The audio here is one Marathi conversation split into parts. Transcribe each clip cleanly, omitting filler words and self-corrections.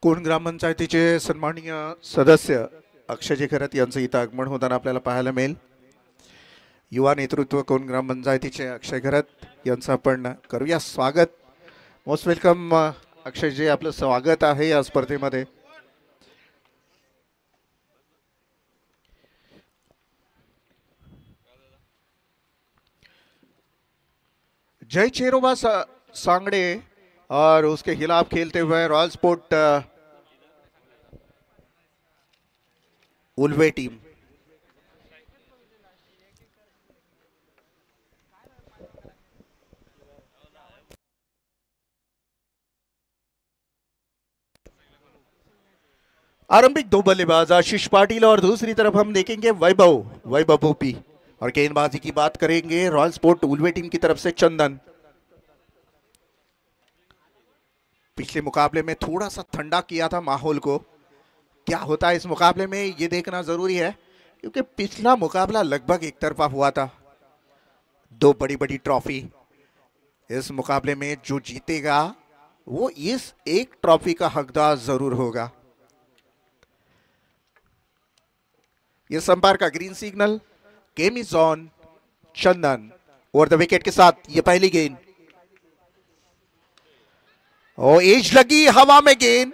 कोण ग्रामपंचायतीचे सन्माननीय सदस्य अक्षयजी खरत यांचं इथं आगमन होताना आपल्याला पाहायला मिळेल. युवा नेतृत्व कोण ग्रामपंचायतीचे अक्षय खरत यांचं आपण करूया स्वागत. मोस्ट वेलकम अक्षयजी, आपलं स्वागत आहे या स्पर्धेमध्ये. जय चेरोबा सांगड़े और उसके खिलाफ खेलते हुए रॉयल स्पोर्ट उल्वे टीम. आरंभिक दो बल्लेबाज आशीष पाटिल और दूसरी तरफ हम देखेंगे वैभव भोपी. और गेंदबाजी की बात करेंगे रॉयल स्पोर्ट उल्वे टीम की तरफ से चंदन. पिछले मुकाबले में थोड़ा सा ठंडा किया था माहौल को. क्या होता है इस मुकाबले में ये देखना जरूरी है, क्योंकि पिछला मुकाबला लगभग एक तरफा हुआ था. दो बड़ी बड़ी ट्रॉफी. इस मुकाबले में जो जीतेगा वो इस एक ट्रॉफी का हकदार जरूर होगा. ये संपार का green signal. Game is on. Chandan over the wicket के साथ ये पहली गेंद. और एज लगी हवा में. गेंद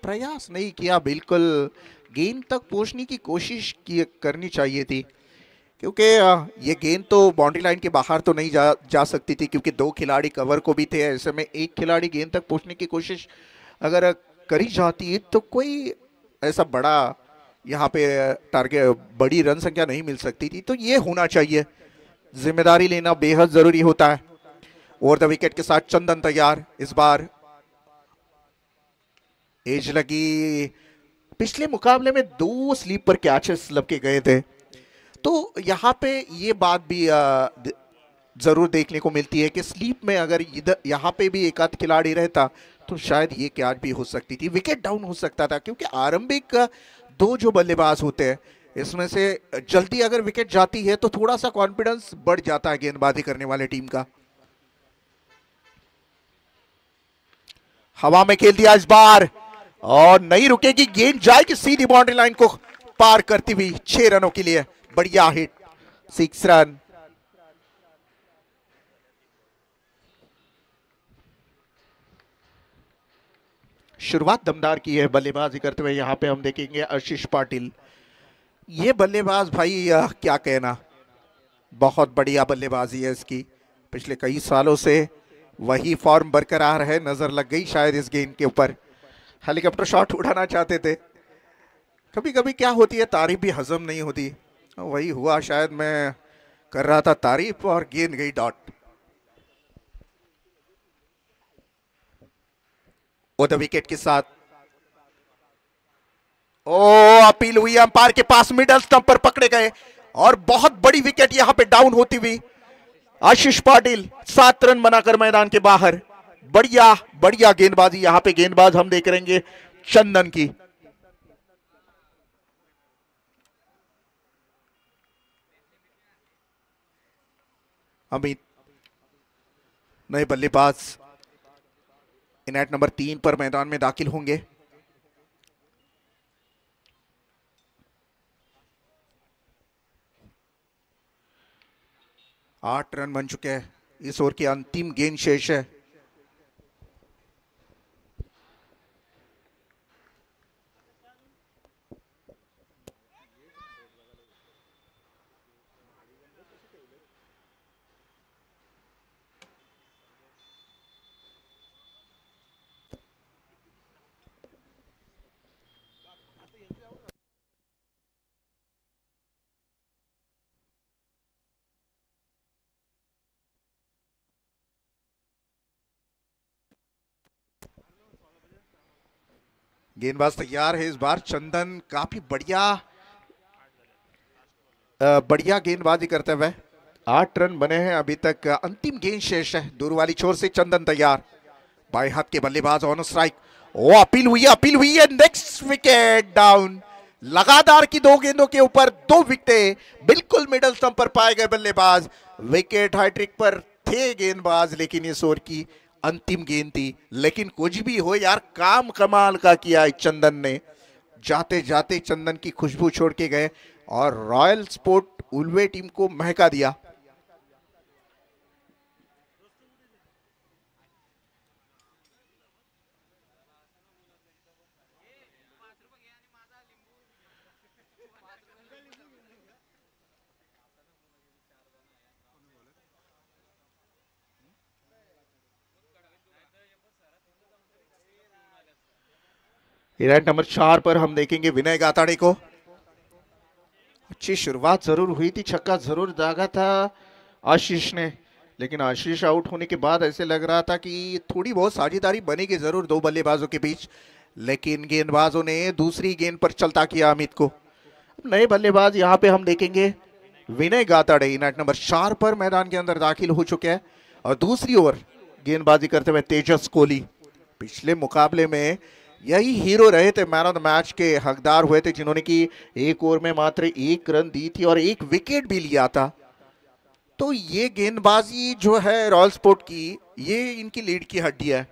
प्रयास नहीं किया, बिल्कुल गेंद तक पहुंचने की कोशिश करनी चाहिए थी, क्योंकि ये गेंद तो बाउंड्री लाइन के बाहर तो नहीं जा सकती थी, क्योंकि दो खिलाड़ी कवर को भी थे. ऐसे में एक खिलाड़ी गेंद तक पहुंचने की कोशिश अगर करी जाती तो कोई ऐसा बड़ा यहाँ पे टारगेट, बड़ी रन संख्या नहीं मिल सकती थी. तो ये होना चाहिए, जिम्मेदारी लेना बेहद जरूरी होता है. ओवर द विकेट के साथ चंदन तैयार. इस बार एज लगी. पिछले मुकाबले में दो स्लीपर कैचेस लपके गए थे, तो यहाँ पे ये बात भी जरूर देखने को मिलती है कि स्लीप में अगर इधर यहाँ पे भी एक आध खिलाड़ी रहता तो शायद ये कैच भी हो सकती थी, विकेट डाउन हो सकता था. क्योंकि आरंभिक दो जो बल्लेबाज होते हैं, इसमें से जल्दी अगर विकेट जाती है तो थोड़ा सा कॉन्फिडेंस बढ़ जाता है गेंदबाजी करने वाले टीम का. हवा में खेल दिया इस बार और नहीं रुकेगी. गेंद जाएगी सीधी बाउंड्री लाइन को पार करती हुई 6 रनों के लिए. बढ़िया हिट, 6 रन. शुरुआत दमदार की है बल्लेबाजी करते हुए. यहां पे हम देखेंगे आशीष पाटिल. ये बल्लेबाज भाई क्या कहना, बहुत बढ़िया बल्लेबाजी है इसकी. पिछले कई सालों से वही फॉर्म बरकरार है. नजर लग गई शायद इस गेंद के ऊपर. हेलीकॉप्टर शॉट उड़ाना चाहते थे. कभी कभी क्या होती है, तारीफ भी हजम नहीं होती. वही हुआ शायद. मैं कर रहा था तारीफ और गेंद गई डॉट. द विकेट के साथ अपील हुई अंपायर के पास. मिडल स्टंप पर पकड़े गए और बहुत बड़ी विकेट यहां पे डाउन होती हुई. आशीष पाटिल 7 रन बनाकर मैदान के बाहर. बढ़िया बढ़िया गेंदबाजी. यहां पे गेंदबाज हम देख रहेंगे चंदन की. अमित नए बल्लेबाज इनएट नंबर 3 पर मैदान में दाखिल होंगे. आठ रन बन चुके हैं. इस ओवर की अंतिम गेंद शेष है. गेंदबाज तैयार है इस बार. चंदन काफी बढ़िया गेंदबाजी करते हुए. 8 रन बने हैं अभी तक. अंतिम गेंद शेष है. दूर वाली छोर से चंदन तैयार. बाएं हाथ के बल्लेबाज ऑन स्ट्राइक. अपील हुई है. Next wicket down. लगातार की 2 गेंदों के ऊपर 2 विकेटें. बिल्कुल मिडल स्टंप पर पाए गए बल्लेबाज. विकेट हाइट्रिक पर थे गेंदबाज, लेकिन इस ओवर की अंतिम गेंद थी, लेकिन कुछ भी हो यार, काम कमाल का किया चंदन ने। जाते जाते चंदन की खुशबू छोड़ के गए और रॉयल स्पोर्ट उल्वे टीम को महका दिया। इवेंट नंबर 4 पर हम देखेंगे विनय गाताड़े को। अच्छी शुरुआत जरूर हुई थी, छक्का जरूर दागा था आशीष ने, लेकिन आशीष आउट होने के बाद ऐसे लग रहा था कि थोड़ी बहुत साझेदारी बनेगी जरूर दो बल्लेबाजों के बीच, लेकिन गेंदबाजों ने दूसरी गेंद पर चलता किया अमित को। नए बल्लेबाज यहाँ पे हम देखेंगे विनय गाताड़े, इवेंट नंबर 4 पर मैदान के अंदर दाखिल हो चुके हैं और दूसरी ओर गेंदबाजी करते हुए तेजस कोहली। पिछले मुकाबले में यही हीरो रहे थे, मैन ऑफ द मैच के हकदार हुए थे, जिन्होंने की एक ओवर में मात्र 1 रन दी थी और 1 विकेट भी लिया था। तो ये गेंदबाजी जो है रॉयल स्पोर्ट की, ये इनकी लीड की हड्डी है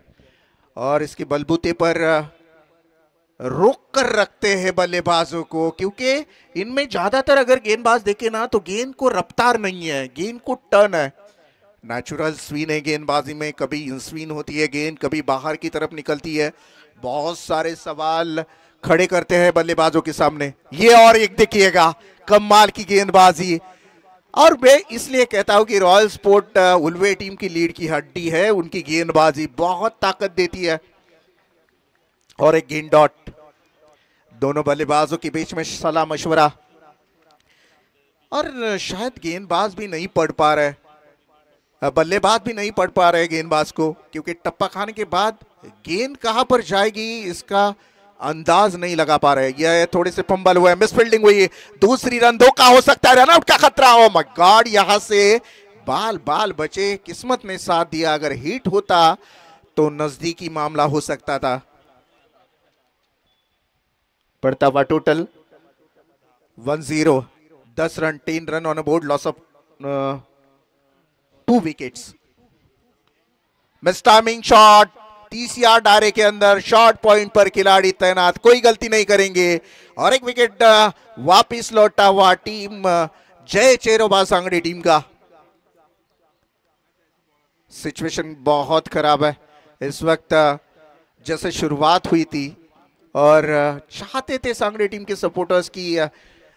और इसके बलबूते पर रोक कर रखते हैं बल्लेबाजों को, क्योंकि इनमें ज्यादातर अगर गेंदबाज देखे ना तो गेंद को रफ्तार नहीं है, गेंद को टर्न है। नेचुरल स्विंग है गेंदबाजी में, कभी इन स्विंग होती है गेंद, कभी बाहर की तरफ निकलती है। बहुत सारे सवाल खड़े करते हैं बल्लेबाजों के सामने। ये और एक देखिएगा कमाल की गेंदबाजी, और मैं इसलिए कहता हूं कि रॉयल स्पोर्ट उल्वे टीम की लीड की हड्डी है, उनकी गेंदबाजी बहुत ताकत देती है। और एक गेंद डॉट, दोनों बल्लेबाजों के बीच में सलाह मशवरा, और शायद गेंदबाज भी नहीं पढ़ पा रहे, बल्लेबाज भी नहीं पढ़ पा रहे गेंदबाज को, क्योंकि टप्पा खाने के बाद गेंद कहां पर जाएगी इसका अंदाज नहीं लगा पा रहे। यह थोड़े से फंबल हुए, मिसफील्डिंग हुई, दूसरी रन धोखा हो सकता है, रनआउट का खतरा। ओ माय गॉड, यहां से बाल बाल बचे, किस्मत ने साथ दिया, अगर हिट होता तो नजदीकी मामला हो सकता था। पड़ता हुआ total 10, 10 run, 10 run on board, loss of 2 wickets. Miss timing shot, 30 yard दायरे के अंदर, शॉर्ट पॉइंट पर खिलाड़ी तैनात, कोई गलती नहीं करेंगे और एक विकेट वापिस लौटा हुआ टीम जय चेरोबा सांगड़ी टीम का। सिचुएशन बहुत खराब है इस वक्त, जैसे शुरुआत हुई थी और चाहते थे सांगड़ी टीम के सपोर्टर्स की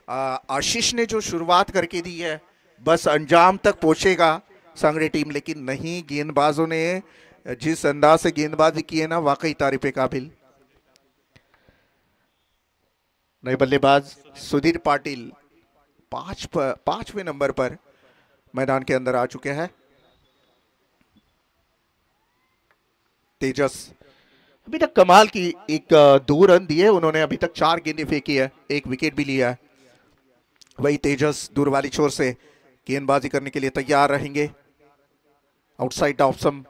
आशीष ने जो शुरुआत करके दी है बस अंजाम तक पहुंचेगा सांगड़ी टीम, लेकिन नहीं, गेंदबाजों ने जिस अंदाज से गेंदबाजी की है ना, वाकई तारीफ काबिल। नए बल्लेबाज सुधीर पाटिल 5वें नंबर पर मैदान के अंदर आ चुके हैं। तेजस अभी तक कमाल की 2 रन दिए उन्होंने, अभी तक 4 गेंदें फेंकी है, 1 विकेट भी लिया है। वही तेजस दूर वाली छोर से गेंदबाजी करने के लिए तैयार रहेंगे। आउटसाइड ऑफ सम,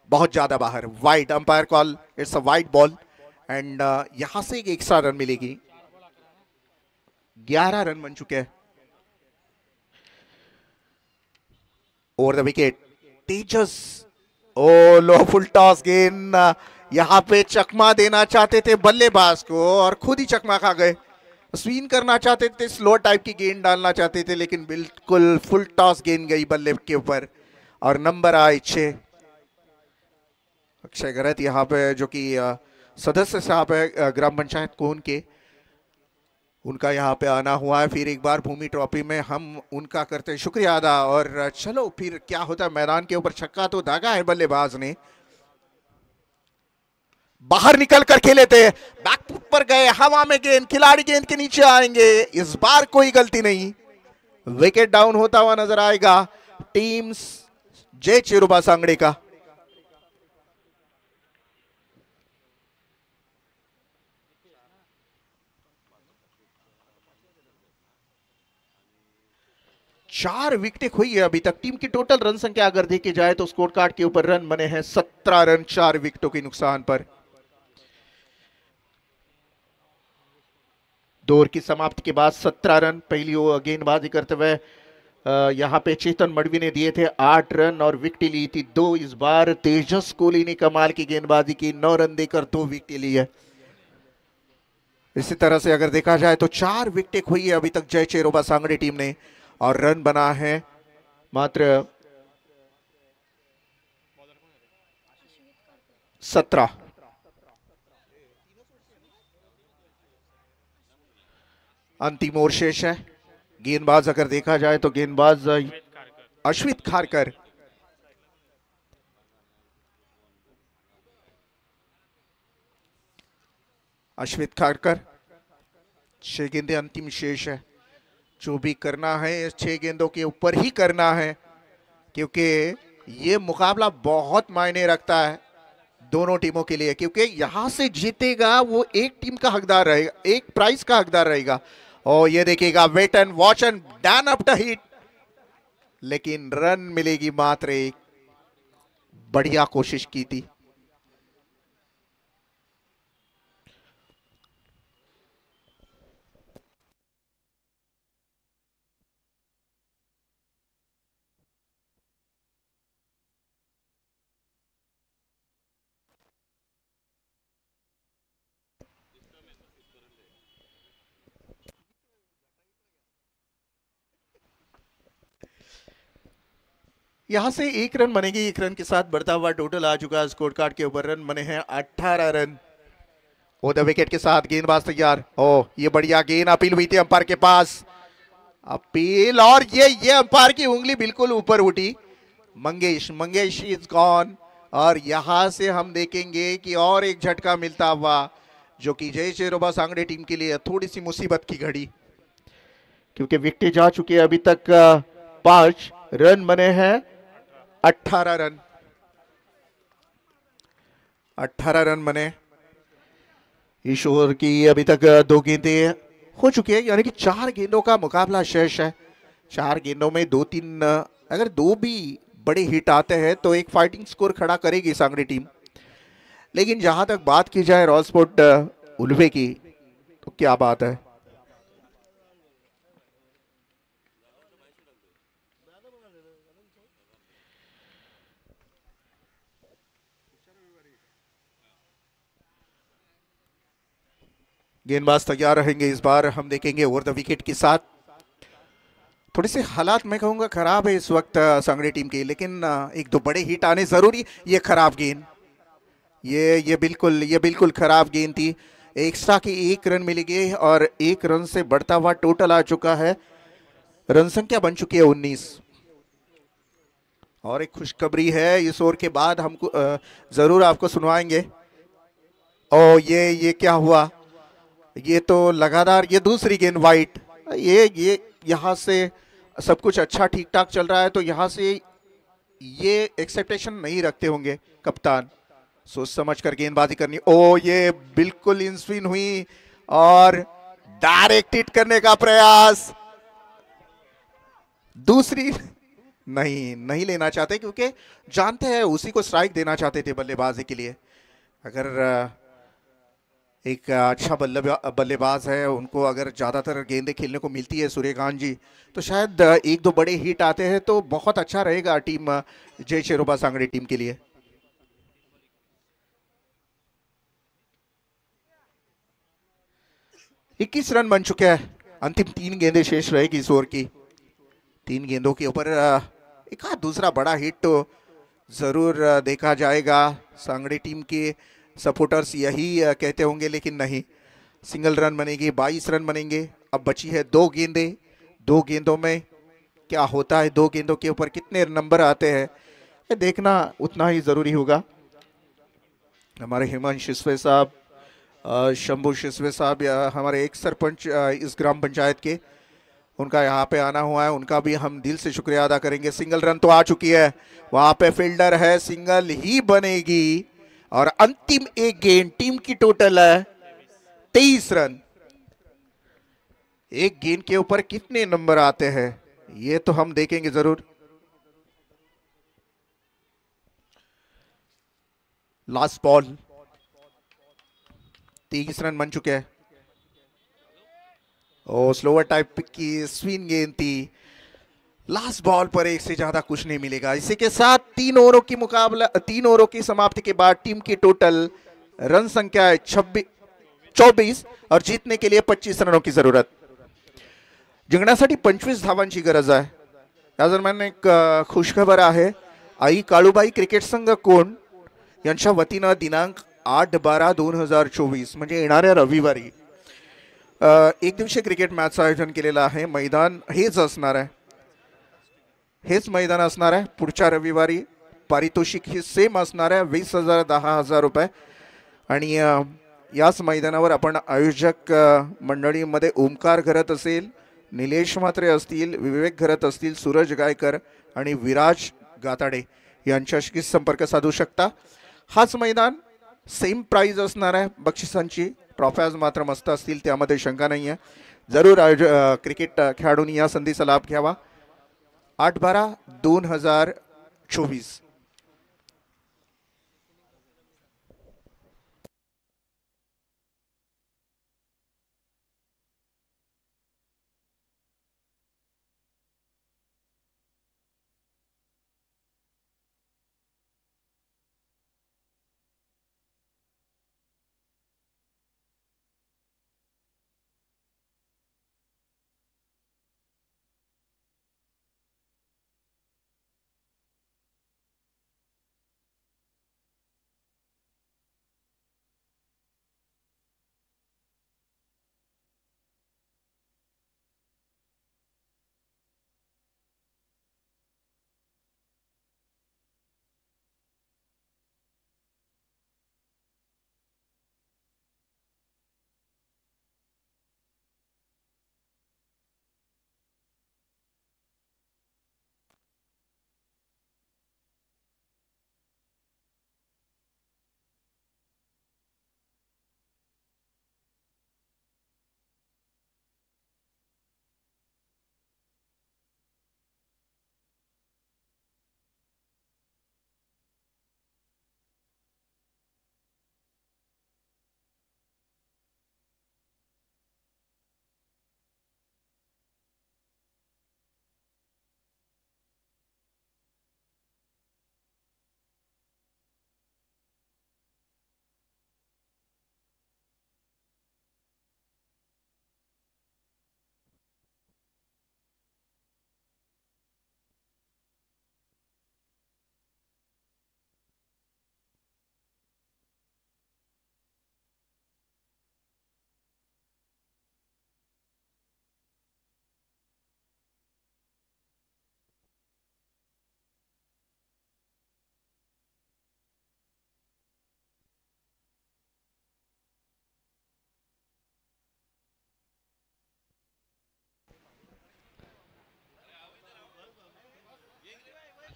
बहुत ज्यादा बाहर, wide, umpire call, it's a wide ball end यहां से एक एक्स्ट्रा रन मिलेगी। 11 रन बन चुके हैं ओवर द विकेट। तेजस, ओ लो, फुल टॉस गेंद, यहां पे चकमा देना चाहते थे बल्लेबाज को और खुद ही चकमा खा गए। स्विंग करना चाहते थे, स्लो टाइप की गेंद डालना चाहते थे, लेकिन बिल्कुल फुल टॉस गेंद गई बल्ले के ऊपर और नंबर आए 6। अक्षय गरत यहाँ पे जो कि सदस्य साहब है ग्राम पंचायत कोन के, उनका यहाँ पे आना हुआ है। फिर एक बार भूमि ट्रॉफी में हम उनका करते हैं शुक्रिया अदा। और चलो फिर क्या होता है, मैदान के ऊपर छक्का तो दागा है बल्लेबाज ने, बाहर निकल कर खेले थे, बैकफुट पर गए, हवा में गेंद, खिलाड़ी गेंद के नीचे आएंगे, इस बार कोई गलती नहीं, विकेट डाउन होता हुआ नजर आएगा टीम जय चेरोबा सांगड़े का। चार विकेटें खोई है अभी तक। टीम की टोटल रन संख्या अगर देखी जाए तो स्कोर कार्ड के ऊपर रन बने हैं 17 रन 4 विकेटों के नुकसान पर। 2 ओवर की समाप्ति के बाद 17 रन। पहली गेंदबाजी करते हुए यहाँ पे चेतन मडवी ने दिए थे 8 रन और विकेट ली थी 2। इस बार तेजस कोहली ने कमाल की गेंदबाजी की, 9 रन देकर 2 विकेट ली है। इसी तरह से अगर देखा जाए तो 4 विकेटें खोई है अभी तक जय चेरोबा सांगड़े टीम ने, और रन बना है मात्र 17। अंतिम ओवर शेष है। गेंदबाज अगर देखा जाए तो गेंदबाज अश्वित खारकर। अश्वित खारकर 6 गेंदें अंतिम शेष है। जो भी करना है 6 गेंदों के ऊपर ही करना है, क्योंकि ये मुकाबला बहुत मायने रखता है दोनों टीमों के लिए, क्योंकि यहां से जीतेगा वो एक टीम का हकदार रहेगा, एक प्राइज का हकदार रहेगा। और ये देखिएगा, wait and watch and then up the hit, लेकिन रन मिलेगी मात्र एक। बढ़िया कोशिश की थी। यहां से 1 रन बनेगी, 1 रन के साथ बढ़ता हुआ टोटल आ चुका है स्कोर कार्ड के ऊपर। रन बने हैं 18 रन। ओ द विकेट के साथ गेंदबाज तैयार। ओ ये बढ़िया गेंद, अपील हुई थी अंपायर के पास, अपील, और ये अंपायर की उंगली बिल्कुल ऊपर उठी। Mangesh is gone. और यहां से हम देखेंगे कि और एक झटका मिलता हुआ, जो कि जय चेरोबा सांगड़े टीम के लिए थोड़ी सी मुसीबत की घड़ी, क्योंकि विकेट जा चुके हैं अभी तक 5। रन बने हैं 18 रन। 18 रन बने। इस ओवर की अभी तक 2 गेंदें हो चुकी है, यानी कि 4 गेंदों का मुकाबला शेष है। 4 गेंदों में 2-3, अगर 2 भी बड़े हिट आते हैं तो एक फाइटिंग स्कोर खड़ा करेगी सांगड़ी टीम। लेकिन जहां तक बात की जाए रॉयल स्पोर्ट उल्वे की, तो क्या बात है। गेंदबाज तैयार रहेंगे इस बार, हम देखेंगे ओवर द विकेट के साथ। थोड़ी सी हालात मैं कहूंगा खराब है इस वक्त सांगड़ी टीम के, लेकिन 1-2 बड़े हिट आने जरूरी। ये खराब गेंद, ये बिल्कुल खराब गेंद थी। एक्स्ट्रा की 1 रन मिलेगी और 1 रन से बढ़ता हुआ टोटल आ चुका है। रन संख्या बन चुकी है 19। और एक खुशखबरी है, इस ओवर के बाद हमको जरूर आपको सुनवाएंगे। ओ ये क्या हुआ, ये तो लगातार ये दूसरी गेंद वाइट। ये यहां से सब कुछ अच्छा ठीक ठाक चल रहा है, तो यहां से ये एक्सेप्टेशन नहीं रखते होंगे कप्तान। सोच समझ कर गेंदबाजी करनी। ओ ये बिल्कुल इन स्विंग हुई और डायरेक्ट हिट करने का प्रयास। दूसरी नहीं लेना चाहते, क्योंकि जानते हैं उसी को स्ट्राइक देना चाहते थे बल्लेबाजी के लिए। अगर एक अच्छा बल्लेबाज है, उनको अगर ज्यादातर गेंदें खेलने को मिलती है सूर्यकांत जी, तो शायद 1-2 बड़े हिट आते हैं तो बहुत अच्छा रहेगा टीम जय चेरोबा सांगड़ी टीम के लिए। इक्कीस रन बन चुके हैं। अंतिम 3 गेंदें शेष रहेगी इस ओवर की। 3 गेंदों के ऊपर एक आध दूसरा बड़ा हिट तो जरूर देखा जाएगा। सांगड़ी टीम के सपोर्टर्स यही कहते होंगे, लेकिन नहीं। सिंगल रन बनेगी, 22 रन बनेंगे। अब बची है 2 गेंदें। 2 गेंदों में क्या होता है, 2 गेंदों के ऊपर कितने नंबर आते हैं, ये देखना उतना ही जरूरी होगा। हमारे हेमंत शिसवे साहब, शंभू शिसवे साहब, या हमारे एक सरपंच इस ग्राम पंचायत के, उनका यहाँ पे आना हुआ है, उनका भी हम दिल से शुक्रिया अदा करेंगे। सिंगल रन तो आ चुकी है, वहां पे फील्डर है, सिंगल ही बनेगी। और अंतिम 1 गेंद, टीम की टोटल है 23 रन। 1 गेंद के ऊपर कितने नंबर आते हैं, ये तो हम देखेंगे जरूर। लास्ट बॉल, 23 रन बन चुके हैं। ओ स्लोवर टाइप की स्विंग गेंद थी, लास्ट बॉल पर एक से ज्यादा कुछ नहीं मिलेगा। इसी के साथ 3 ओवरों की समाप्ति के बाद टीम की टोटल रन संख्या है 24 और जीतने के लिए 25 रनों की जरूरत। जिंकण्यासाठी 25 धावांची गरज आहे। या दरम्यान एक खुशखबर आहे। आई काळूबाई क्रिकेट संघ कोण यांच्या वतीनं दिनांक 8/12/2024 म्हणजे येणाऱ्या रविवारी एक दिवसीय क्रिकेट मॅचचं आयोजन केलेलं आहे। मैदान हेच असणार आहे, हेच मैदान असणार आहे। पुढच्या रविवारी पारितोषिक हे सेम असणार आहे, 20,000 10,000 रुपये। आणि याच मैदानावर आपण आयोजक मंडळीमध्ये ओमकार घरत असेल, निलेश म्हात्रे असतील, विवेक घरत असतील, सूरज गायकर आणि विराज गाताडे यांच्याशी संपर्क साधू शकता। हाच मैदान, सेम प्राइस असणार आहे बक्षिसांची। ट्रॉफ्याज मात्र मस्त असतील, त्यामध्ये शंका नाही आहे। जरूर क्रिकेट खेळाडूंनी या संधीचा लाभ घ्यावा। 8/12/2024।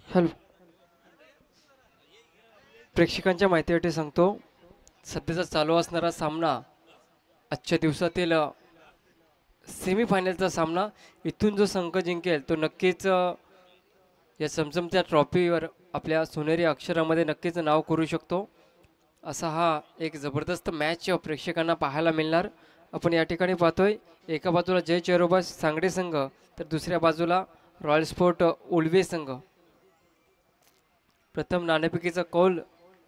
हॅलो, प्रेक्षकांच्या माहितीसाठी सांगतो, सध्याचा चालू असणारा सामना आजच्या दिवसातील सेमीफायनलचा सामना, इथून जो संघ जिंकेल तो नक्कीच या चमचमत्या ट्रॉफीवर आपल्या सोनेरी अक्षरामध्ये नक्कीच नाव करू शकतो। असा हा एक जबरदस्त मॅच प्रेक्षकांना पाहायला मिळणार। आपण या ठिकाणी पाहतोय, एका बाजूला जय चेरोबा सांगडे संघ तर दुसऱ्या बाजूला रॉयल स्पोर्ट उल्वे संघ। प्रथम नाणेफेकीचा कौल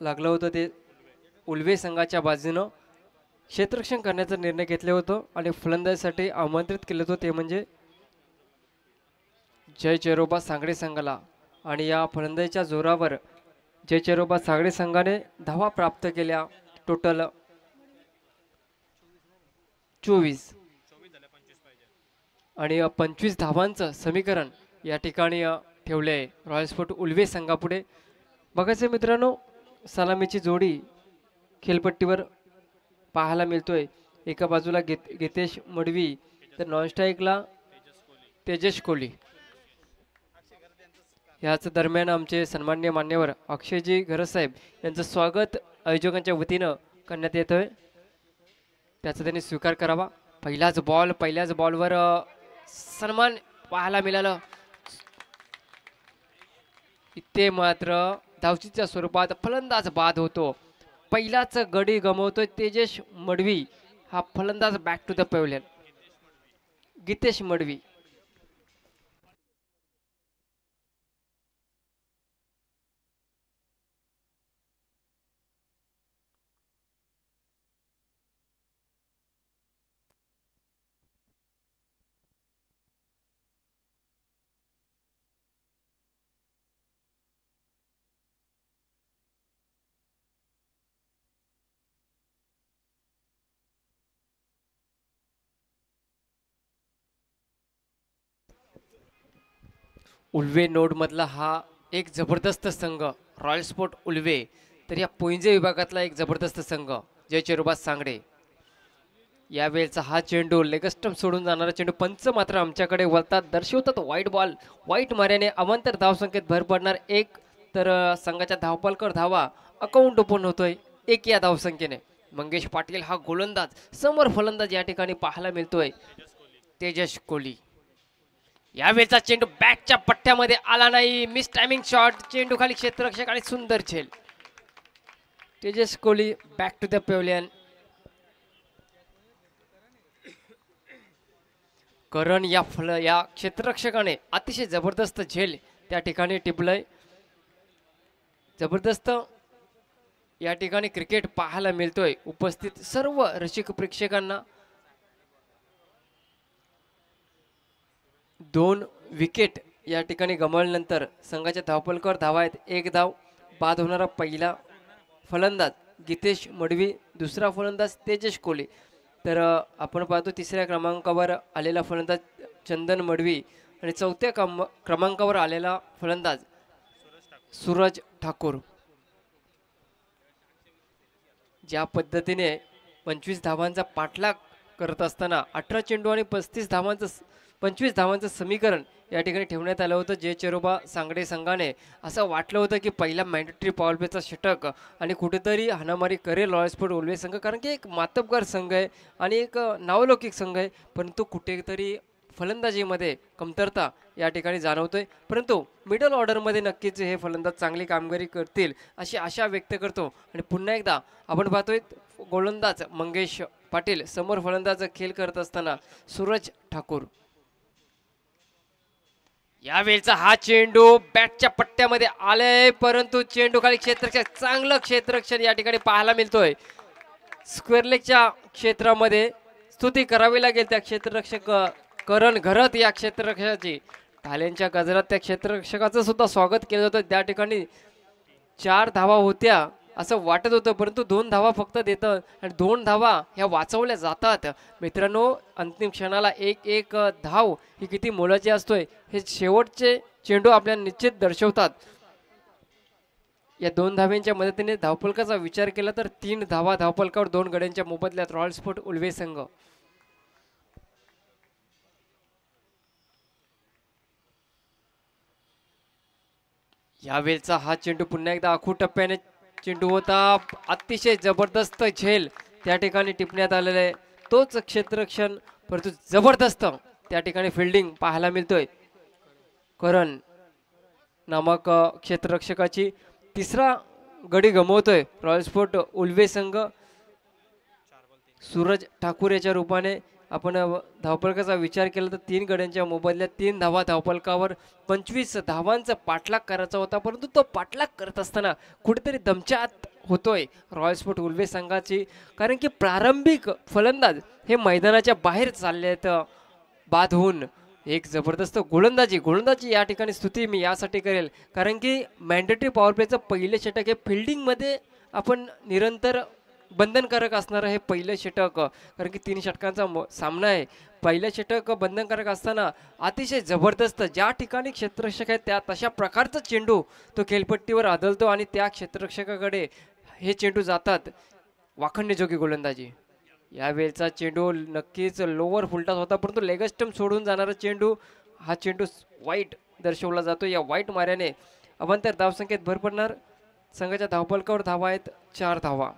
लागलं होतं ते उल्वे संघाच्या बाजूनं क्षेत्ररक्षण करण्याचा निर्णय घेतले होतं आणि फलंदाजीसाठी आमंत्रित केलं होतं ते म्हणजे जय चेरोबा सांगडे संघाला। आणि या फलंदाजीच्या जोरावर जय चेरोबा सांगडे संघाने धावा प्राप्त केल्या, टोटल 24 आणि 25 धावांचं समीकरण या ठिकाणी ठेवले रॉयल स्पोर्ट उल्वे संघापुढे। बघायचं मित्रांनो, सलामीची जोडी खेळपट्टीवर पाहायला मिळतोय। एका बाजूला गितेश मडवी तर नॉन स्ट्राईकला तेजस कोहली। याच दरम्यान आमचे सन्माननीय मान्यवर अक्षयजी घरसाहेब यांचं स्वागत आयोजकांच्या वतीनं करण्यात येतोय, त्याचा त्यांनी स्वीकार करावा। पहिल्याच बॉलवर सन्मान पाहायला मिळालं। इथे मात्र धावचीच्या स्वरूपात फलंदाज बाद होतो। पहिलाच गडी गमवतोय तेजस मडवी, हा फलंदाज back to the pavilion Gitesh Madvi. Ulwe नोडमधला हा एक जबरदस्त संघ रॉयल स्पोर्ट उल्वे, तर या पोंजे विभागातला एक जबरदस्त संघ जय चिरोबा सांगडे. यावेळचा हा चेंडू लेगस्टम सोडून जाणारा चेंडू, पंच मात्र आमच्याकडे वळतात, दर्शवतात वाईट बॉल. वाईट मार्याने अवांतर धावसंख्येत भर पडणार एक, तर संघाच्या धावपलकर धावा अकाउंट ओपन होतोय एक या धावसंख्येने. मंगेश पाटील हा गोलंदाज, समोर फलंदाज या ठिकाणी पाहायला मिळतोय तेजस कोहली. यावेळचा चेंडू बॅटच्या पट्ट्यामध्ये आला नाही, मिस टायमिंग शॉट, चेंडू खाली क्षेत्ररक्षक आणि सुंदर झेल. Tejas Kohli back to the pavilion. Karan या क्षेत्ररक्षकाने अतिशय जबरदस्त झेल त्या ठिकाणी टिपलंय. जबरदस्त या ठिकाणी क्रिकेट पाहायला मिळतोय उपस्थित सर्व रसिक प्रेक्षकांना. 2 विकेट या ठिकाणी गमावल्यानंतर संघाच्या धावपलकर धावा आहेत, एक धाव. बाद होणारा पहिला फलंदाज गीतेश मडवी, दुसरा फलंदाज तेजस कोहली. तर आपण पाहतो तिसऱ्या क्रमांकावर आलेला फलंदाज चंदन मडवी आणि चौथ्या क्रमांकावर आलेला फलंदाज सूरज ठाकूर. ज्या पद्धतीने 25 धावांचा पाठलाग करत असताना 18 चेंडू आणि 25 धावांचं समीकरण या ठिकाणी ठेवण्यात आलं होतं जय चिरोबा सांगडे संघाने. असं वाटलं होतं की पहिला मॅन्डेटरी पॉवर प्लेचा षटक आणि कुठेतरी हाणामारी करेल रॉयल स्पोर्ट उल्वे संघ, कारण की एक मातबगार संघ आहे आणि एक नावलौकिक संघ आहे, परंतु कुठेतरी फलंदाजीमध्ये कमतरता या ठिकाणी जाणवतोय. परंतु मिडल ऑर्डरमध्ये नक्कीच हे फलंदाज चांगली कामगिरी करतील अशी आशा व्यक्त करतो. आणि पुन्हा एकदा आपण पाहतोय गोलंदाज मंगेश पाटील, समोर फलंदाज खेळ करत असताना सूरज ठाकूर. यावेळचा हा चेंडू बॅटच्या पट्ट्यामध्ये आलाय, परंतु चेंडू खाली क्षेत्ररक्षक, चांगलं क्षेत्ररक्षण या ठिकाणी पाहायला मिळतोय. स्क्वेअर लेगच्या क्षेत्रामध्ये स्तुती करावी लागेल त्या क्षेत्ररक्षक करण घरत या क्षेत्ररक्षकाची. टाळ्यांच्या गजरात त्या क्षेत्ररक्षकाचं सुद्धा स्वागत केलं जातं. त्या ठिकाणी 4 धावा होत्या असं वाटत होतं, परंतु 2 धावा फक्त देतं आणि 2 धावा ह्या वाचवल्या जातात. मित्रांनो, अंतिम क्षणाला एक धाव ही किती मोलाची असतोय हे शेवटचे चेंडू आपल्याला निश्चित दर्शवतात. या 2 धाव्यांच्या मदतीने धावफलकाचा विचार केला तर 3 धावा धावफलकावर 2 गड्यांच्या मोबदल्यात रॉयल स्पोर्ट उल्वे संघ. यावेळचा हा चेंडू पुन्हा एकदा आखू टप्प्याने चेंडू होता, अतिशय जबरदस्त झेल त्या ठिकाणी टिपण्यात आलेला आहे. तोच क्षेत्ररक्षण, परंतु जबरदस्त त्या ठिकाणी फिल्डिंग पाहायला मिळतोय करण नामक क्षेत्ररक्षकाची. तिसरा गडी गमवतोय रॉयल स्पोर्ट उल्वे संघ. सूरज ठाकूर याच्या रूपाने आपण धावफलकाचा विचार केला तर 3 गड्यांच्या मोबदल्यात 3 धावा धावफलकावर 25 धावांचा पाठलाग करायचा होता, परंतु तो पाठलाग करत असताना कुठेतरी दमछाक होतोय रॉयल स्पोर्ट उल्वे संघाची, कारण की प्रारंभिक फलंदाज हे मैदानाच्या बाहेर चालले आहेत बाद होऊन. एक जबरदस्त गोलंदाजी या ठिकाणी स्तुती मी यासाठी करेल, कारण की मॅन्डेटरी पॉवर प्लेचं पहिले षटक हे फिल्डिंगमध्ये आपण निरंतर बंधनकारक असणारं हे पहिलं षटक, कारण की 3 षटकांचा सामना आहे. पहिलं षटक बंधनकारक असताना अतिशय जबरदस्त ज्या ठिकाणी क्षेत्ररक्षक आहे त्या तशा प्रकारचा चेंडू तो खेळपट्टीवर आदळतो आणि त्या क्षेत्ररक्षकाकडे हे चेंडू जातात. वाखणण्याजोगी गोलंदाजी. यावेळचा चेंडू नक्कीच लोअर फुलटॉस होता, परंतु लेगस्टम्प सोडून जाणारा चेंडू, हा चेंडू वाईट दर्शवला जातो. या वाईट मार्याने अवांतर धावसंख्येत भर पडणार. संघाच्या धावफलकावर धावा आहेत 4 धावा.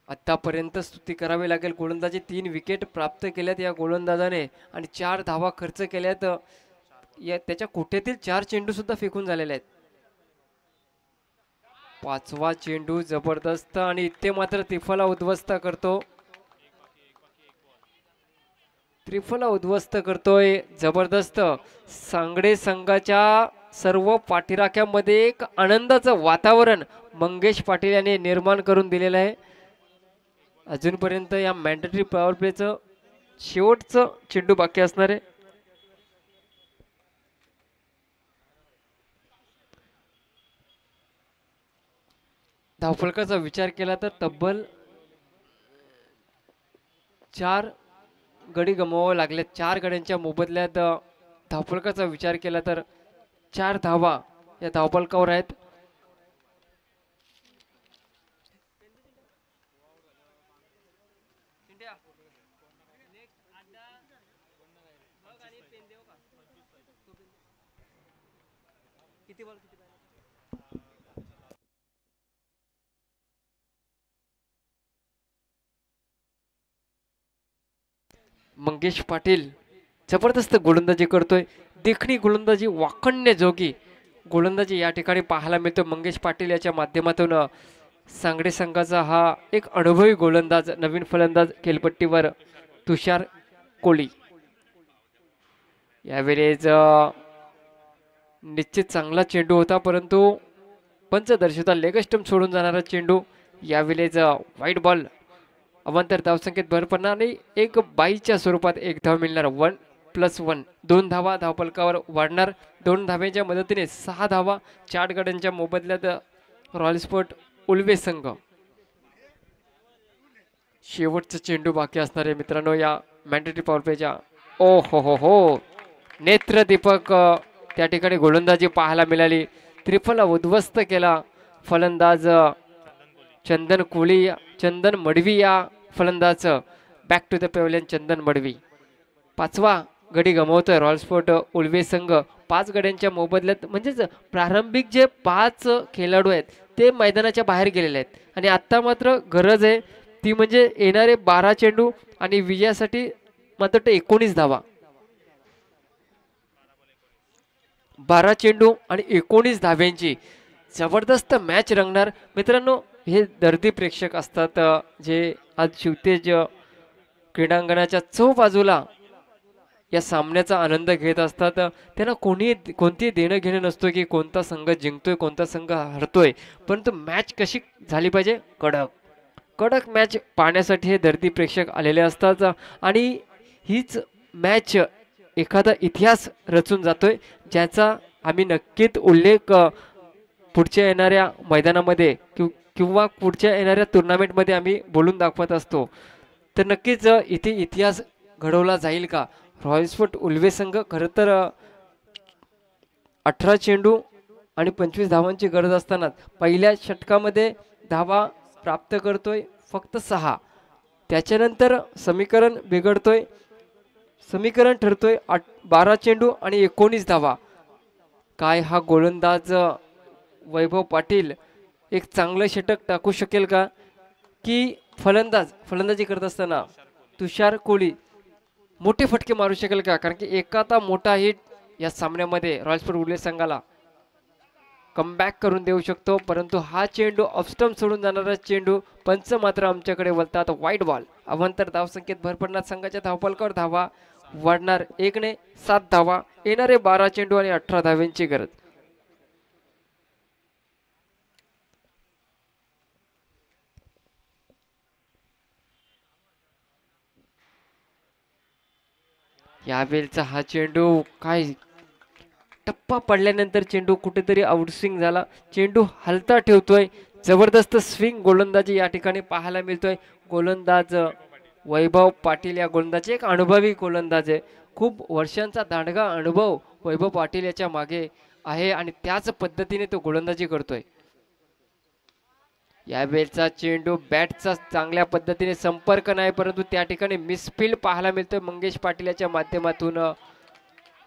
आतापर्यंत स्तुती करावी लागेल, गोलंदाजी 3 विकेट प्राप्त केल्यात या गोलंदाजाने आणि 4 धावा खर्च केल्यात. या त्याच्या कोठ्यातील 4 चेंडू सुद्धा फेकून झालेले आहेत. 5वा चेंडू जबरदस्त आणि इथे मात्र त्रिफला उद्ध्वस्त करतोय जबरदस्त. सांगडे संघाच्या सर्व पाठीराख्यामध्ये एक आनंदाचं वातावरण मंगेश पाटील यांनी निर्माण करून दिलेलं आहे. अजूनपर्यंत या मॅन्डेटरी पॉवर प्लेचं शेवटचं चेंडू बाकी असणार आहे. धावफलकाचा विचार केला तर तब्बल 4 गडी गमवावे लागले. 4 गड्यांच्या मोबदल्यात धावफलकाचा विचार केला तर 4 धावा या धावफलकावर आहेत. मंगेश पाटील जबरदस्त गोलंदाजी करतोय. देखणी गोलंदाजी, वाखाणण्याजोगी गोलंदाजी या ठिकाणी पाहायला मिळतो. मंगेश पाटील याच्या माध्यमातून सांगडे संघाचा हा एक अनुभवी गोलंदाज, नवीन फलंदाज खेळपट्टीवर तुषार कोळी. यावेळेस निश्चित चांगला चेंडू होता, परंतु पंचदर्शिता लेग स्टंप सोडून जाणारा चेंडू. यावेळेस वाईट बॉल, अवांतर धावसंख्येत भर पडणार आणि एक बाईच्या स्वरूपात एक धाव मिळणार. 1+1 2 धावा धावफलकावर वाढणार. 2 धाव्यांच्या मदतीने 6 धावा 4 गड्यांच्या मोबदल्यात रॉयल स्पोर्ट उल्वे संघ. शेवटचा चेंडू बाकी असणार आहे मित्रांनो या मॅन्डेटरी पॉवर प्लेच्या. ओ हो, नेत्रदीपक त्या ठिकाणी गोलंदाजी पाहायला मिळाली. त्रिफला उद्ध्वस्त केला फलंदाज चंदन मडवी या फलंदाज. बॅक टू द पेव्हलियन चंदन मडवी. 5वा गडी गमावतोय रॉयल स्पोर्ट उल्वे संघ. 5 गड्यांच्या मोबदल्यात, म्हणजेच प्रारंभिक जे 5 खेळाडू आहेत ते मैदानाच्या बाहेर गेलेले आहेत आणि आत्ता मात्र गरज आहे ती म्हणजे येणारे 12 चेंडू आणि विजयासाठी मात्र 19 धावा. 12 चेंडू आणि 19 धाव्यांची जबरदस्त मॅच रंगणार मित्रांनो. हे दर्दी प्रेक्षक असतात जे आज शिवतेज क्रीडांगणाच्या चौबाजूला या सामन्याचा आनंद घेत असतात. त्यांना कोणती देणं घेणं नसतो की कोणता संघ जिंकतोय कोणता संघ हरतोय, परंतु मॅच कशी झाली पाहिजे, कडक मॅच पाहण्यासाठी हे दर्दी प्रेक्षक आलेले असतात. आणि हीच मॅच एखादा इतिहास रचून जातोय ज्याचा आम्ही नक्कीच उल्लेख पुढच्या येणाऱ्या मैदानामध्ये किंवा पुढच्या येणाऱ्या टुर्नामेंटमध्ये आम्ही बोलून दाखवत असतो. तर नक्कीच इथे इतिहास घडवला जाईल का. रॉयल स्पोर्ट उल्वे संघ खरं तर 18 चेंडू आणि 25 धावांची गरज असताना पहिल्या षटकामध्ये धावा प्राप्त करतोय फक्त 6. त्याच्यानंतर समीकरण बिघडतोय. समीकरण ठरतोय 12 चेंडू आणि 19 धावा. काय हा गोलंदाज वैभव पाटील एक चांगलं षटक टाकू शकेल का, की फलंदाजी करत असताना तुषार कोळी मोठे फटके मारू शकेल का. कारण की एखादा मोठा हिट या सामन्यामध्ये रॉयल स्पोर्ट उल्वे संघाला कमबॅक करून देऊ शकतो. परंतु हा चेंडू ऑफस्टंप सोडून जाणारा चेंडू. पंच मात्र आमच्याकडे बोलतात वाईट बॉल. अवांतर धावसंख्येत भर पडणार. संघाच्या धावफलकावर धावा वाढणार. 1ने 7 धावा. येणारे 12 चेंडू आणि 18 धाव्यांची गरज. यावेळचा हा चेंडू काय टप्पा पडल्यानंतर चेंडू कुठेतरी आउटस्विंग झाला. चेंडू हलता ठेवतोय. जबरदस्त स्विंग गोलंदाजी या ठिकाणी पाहायला मिळतोय. गोलंदाज वैभव पाटील या गोलंदाजी एक अनुभवी गोलंदाज आहे. खूप वर्षांचा दांडगा अनुभव वैभव पाटील याच्या मागे आहे आणि त्याच पद्धतीने तो गोलंदाजी करतोय. यावेळचा चेंडू बॅटचा चांगल्या पद्धतीने संपर्क नाही, परंतु त्या ठिकाणी मिसफील्ड पाहायला मिळतोय मंगेश पाटील याच्या माध्यमातून.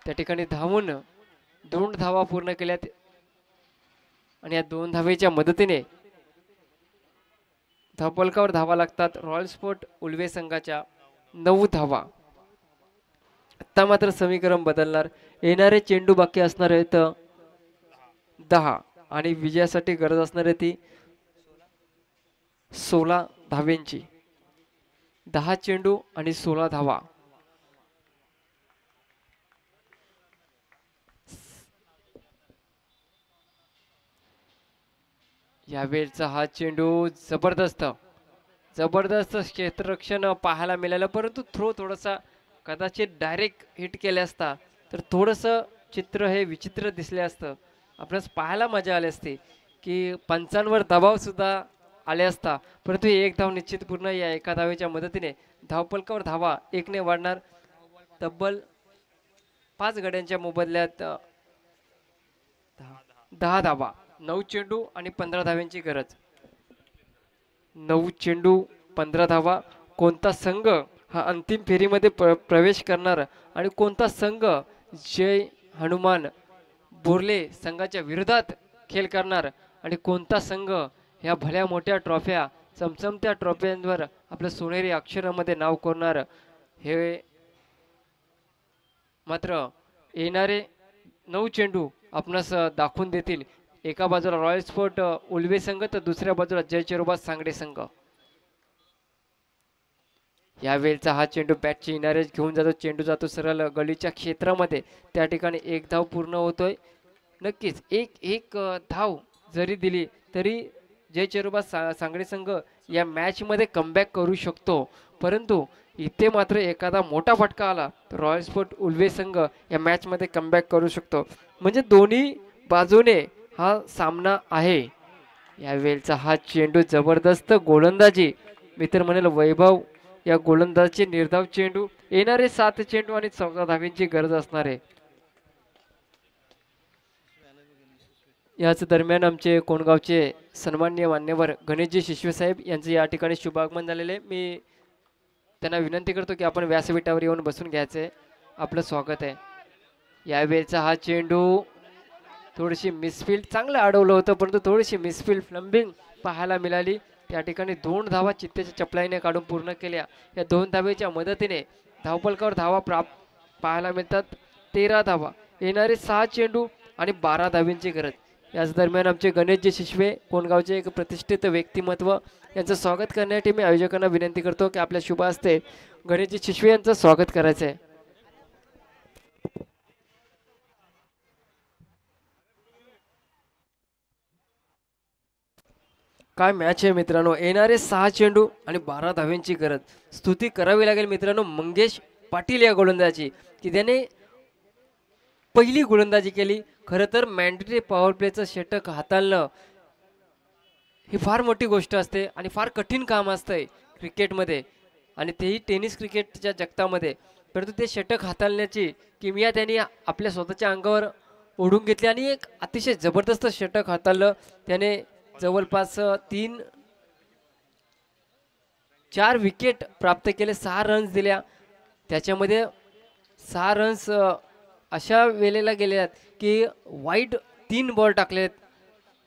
त्या ठिकाणी धावून 2 धावा पूर्ण केल्यात आणि या 2 धावेच्या मदतीने धावफलकावर धावा लागतात रॉयल स्पोर्ट उल्वे संघाच्या 9 धावा. आता मात्र समीकरण बदलणार. येणारे चेंडू बाकी असणार आहेत 10 आणि विजयासाठी गरज असणार आहे ती 16 धाव्यांची. 10 चेंडू आणि 16 धावा. यावेळचा हा चेंडू जबरदस्त क्षेत्ररक्षण पाहायला मिळालं, परंतु थोडासा कदाचित डायरेक्ट हिट केले असता तर थोडंसं चित्र हे विचित्र दिसले असतं. आपल्यास पाहायला मजा आली असती की पंचांवर दबाव सुद्धा आले असता, परंतु एक धाव निश्चित पूर्ण या एका धावेच्या मदतीने धावपलकावर धावा एकने वाढणार. तब्बल 5 गड्यांच्या मोबदल्यात 10 धावा. 9 चेंडू आणि 15 धाव्यांची गरज. 9 चेंडू 15 धावा. कोणता संघ हा अंतिम फेरीमध्ये प्रवेश करणार आणि कोणता संघ जय हनुमान बोर्ले संघाच्या विरोधात खेळ करणार आणि कोणता संघ ह्या भल्या मोठ्या ट्रॉफ्या चमचमत्या ट्रॉफ्यांवर आपलं सोनेरी अक्षरामध्ये नाव कोरणार हे मात्र येणारे 9 चेंडू आपणास दाखवून देतील. एका बाजूला रॉयल स्पोर्ट उल्वे संघ तर दुसऱ्या बाजूला जय चेरोबा सांगडे संघ. यावेळचा हा चेंडू बॅटची इनारेज घेऊन जातो. चेंडू जातो सरळ गलीच्या क्षेत्रामध्ये. त्या ठिकाणी एक धाव पूर्ण होतोय. नक्कीच एक धाव जरी दिली तरी जय चेरोबा सांगडे संघ या मॅच मध्ये कमबॅक करू शकतो. परंतु इथे मात्र एखादा मोठा फटका आला तर रॉयल स्पोर्ट उल्वे संघ या मॅच मध्ये कमबॅक करू शकतो. म्हणजे दोन्ही बाजूने हा सामना आहे. यावेळचा हा चेंडू जबरदस्त गोलंदाजी, मी तर म्हणेल वैभव या गोलंदाजचे निर्धाव चेंडू. येणारे 7 चेंडू आणि 14 धाव्यांची गरज असणार आहे. याच दरम्यान आमचे कोणगावचे सन्माननीय मान्यवर गणेशजी शिशवे साहेब यांचे या ठिकाणी शुभागमन झालेले. मी त्यांना विनंती करतो की आपण व्यासपीठावर येऊन बसून घ्यायचे. आपलं स्वागत आहे. यावेळचा हा चेंडू थोडीशी मिसफील्ड, चांगलं अडवलं होतं परंतु थोडीशी मिसफील्ड फ्लंबिंग पाहायला मिळाली. त्या ठिकाणी 2 धावा चित्तेच्या चपलाईने काढून पूर्ण केल्या. या 2 धावेच्या मदतीने धावपलकावर धावा पाहायला मिळतात. 13 धावा. येणारे 6 चेंडू आणि 12 धाव्यांची गरज. याच दरम्यान आमचे गणेशजी शिशवे कोणगावचे एक प्रतिष्ठित व्यक्तिमत्व यांचं स्वागत करण्यासाठी मी आयोजकांना विनंती करतो की आपल्या शुभ हस्ते गणेशजी शिशवे यांचं स्वागत करायचं आहे. काय मॅच आहे मित्रांनो. येणारे 6 चेंडू आणि 12 धाव्यांची गरज. स्तुती करावी लागेल मित्रांनो मंगेश पाटील या गोलंदाजी की त्याने पहिली गोलंदाजी केली. खरं तर मॅन्डेटरी पॉवर प्लेचं षटक हाताळणं ही फार मोठी गोष्ट असते आणि फार कठीण काम असतंय क्रिकेटमध्ये आणि तेही टेनिस क्रिकेटच्या जगतामध्ये. परंतु ते षटक हाताळण्याची किमया त्यांनी आपल्या स्वतःच्या अंगावर ओढून घेतली आणि एक अतिशय जबरदस्त षटक हाताळलं. त्याने जवळपास 4 विकेट प्राप्त केले. 6 रन्स दिल्या. त्याच्यामध्ये 6 रन्स अशा वेळेला गेल्यात की वाईड 3 बॉल टाकलेत.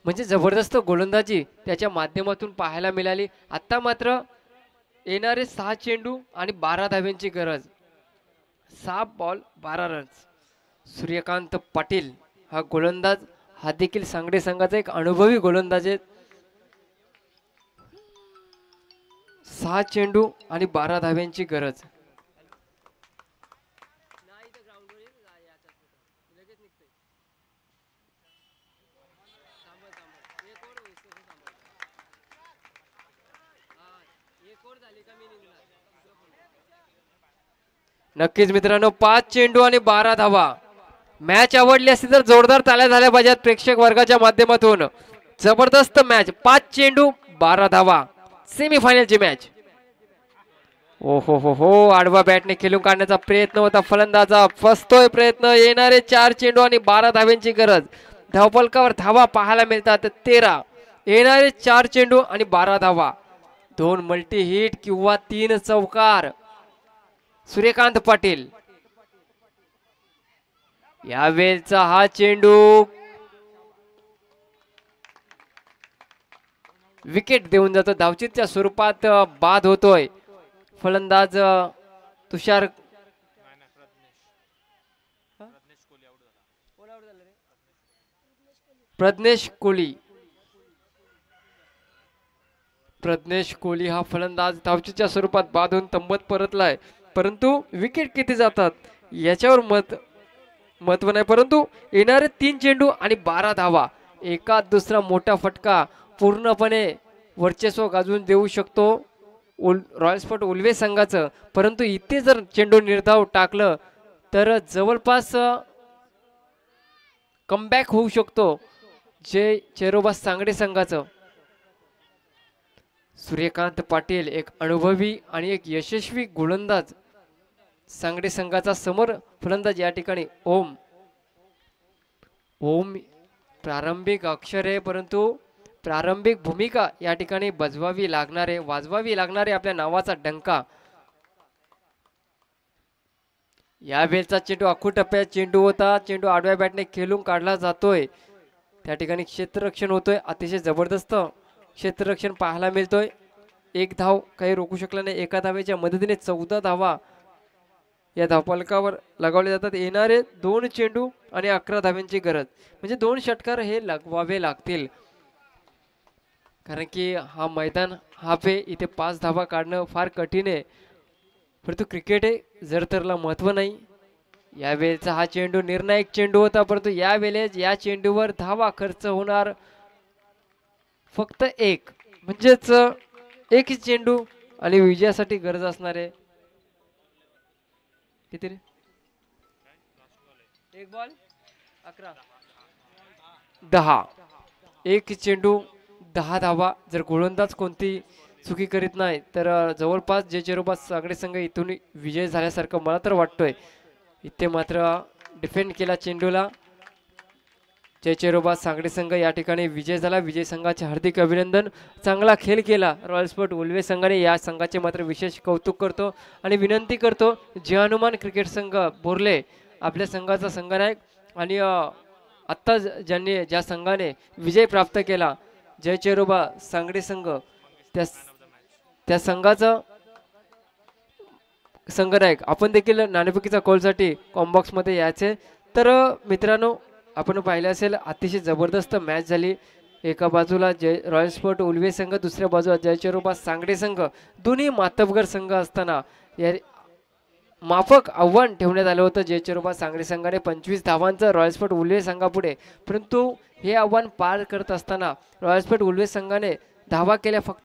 म्हणजे जबरदस्त गोलंदाजी त्याच्या माध्यमातून पाहायला मिळाली. आता मात्र येणारे 6 चेंडू आणि 12 धाव्यांची गरज. 6 बॉल 12 रन्स. सूर्यकांत पाटील हा गोलंदाज हा देखील सांगडे संघाचा एक अनुभवी गोलंदाज आहे. 6 चेंडू आणि 12 धाव्यांची गरज. नक्कीच मित्रांनो 5 चेंडू आणि 12 धावा. मॅच आवडली असती तर जोरदार ताल्या झाल्या पाहिजेत प्रेक्षक वर्गाच्या माध्यमातून. जबरदस्त मॅच. 5 चेंडू 12 धावा. सेमीफायनलची मॅच. ओ हो आडवा बॅटने खेळून काढण्याचा प्रयत्न होता फलंदाजा. फसतोय प्रयत्न. येणारे 4 चेंडू आणि 12 धाव्यांची गरज. धावपलकावर धावा पाहायला मिळतात 13. येणारे 4 चेंडू आणि 12 धावा. 2 मल्टी हिट किंवा 3 चौकार. सूर्यकांत पाटील. यावेळचा हा चेंडू विकेट देऊन जातो. धावचीतच्या स्वरूपात बाद होतोय. फलंदाज तुषार प्रज्ञेश कोहली हा फलंदाज धावचीच्या स्वरूपात बाद होऊन तंबत परतलाय. परंतु विकेट किती जातात याच्यावर महत्व नाही. परंतु येणारे 3 चेंडू आणि 12 धावा. एकात दुसरा मोठा फटका पूर्णपणे वर्चस्व गाजवून देऊ शकतो रॉयल स्पोर्ट उल्वे संघाचं. परंतु इथे जर चेंडू निर्धाव टाकलं तर जवळपास कमबॅक होऊ शकतो जय चेरोबा सांगडे संघाचं. सूर्यकांत पाटील एक अनुभवी आणि एक यशस्वी गोलंदाज सांगली संघाचा समोर फलंदाज या ठिकाणी ओम. ओम प्रारंभिक अक्षर आहे परंतु प्रारंभिक भूमिका या ठिकाणी वाजवावी लागणारे आपल्या नावाचा डंका. या वेळचा चेंडू आखूड टप्प्यात चेंडू होता. चेंडू आडव्या बॅटने खेळून काढला जातोय. त्या ठिकाणी क्षेत्ररक्षण होतोय. अतिशय जबरदस्त क्षेत्ररक्षण पाहायला मिळतोय. एक धाव काही रोखू शकला नाही. एका धावेच्या मदतीने 14 धावा या धावफलकावर लगावले जातात. येणारे 2 चेंडू आणि 11 धाव्यांची गरज म्हणजे 2 षटकार हे लगवावे लागतील. कारण की हा मैदान हाफ आहे. इथे 5 धावा काढणं फार कठीण आहे. परंतु क्रिकेट आहे जर तरला महत्व नाही. यावेळेचा हा चेंडू निर्णायक चेंडू होता परंतु यावेळेस या चेंडूवर धावा खर्च होणार फक्त 1 म्हणजेच 1 चेंडू आणि विजयासाठी गरज असणार आहे किती रे 1 बॉल 11 10 1 चेंडू 10 धावा. जर गोलंदाज कोणती चुकी करीत नाही तर जवळपास जे चेरोबा सांगली संघ इथून विजय झाल्यासारखं मला तर वाटतोय. इथे मात्र डिफेंड केला चेंडूला. जय चेरोबा सांगली संघ या ठिकाणी विजय झाला. विजय संघाचे हार्दिक अभिनंदन. चांगला खेळ केला रॉयल स्पोर्ट उल्वे संघाने. या संघाचे मात्र विशेष कौतुक करतो आणि विनंती करतो जय हनुमान क्रिकेट संघ बोरले आपल्या संघाचा संघनायक आणि आत्ता ज्या संघाने विजय प्राप्त केला जय चेरोबा सांगली संघ त्या संघाचा संघनायक आपण देखील नाणेफेकीचा कॉलसाठी कॉम्बॉक्स मध्ये यायचे. तर मित्रांनो आपण पाहिलं असेल अतिशय जबरदस्त मॅच झाली. एका बाजूला रॉयल स्पोर्ट उल्वे संघ दुसऱ्या बाजूला जयचेरोबा सांगली संघ दोन्ही मातबगर संघ असताना या माफक आव्हान ठेवण्यात आलं होतं. जयचेरोबा सांगली संघाने 25 धावांचं रॉयल स्पोर्ट उल्वे संघापुढे परंतु हे आव्हान पार करत असताना रॉयल स्पोर्ट उल्वे संघाने धावा केल्या फक्त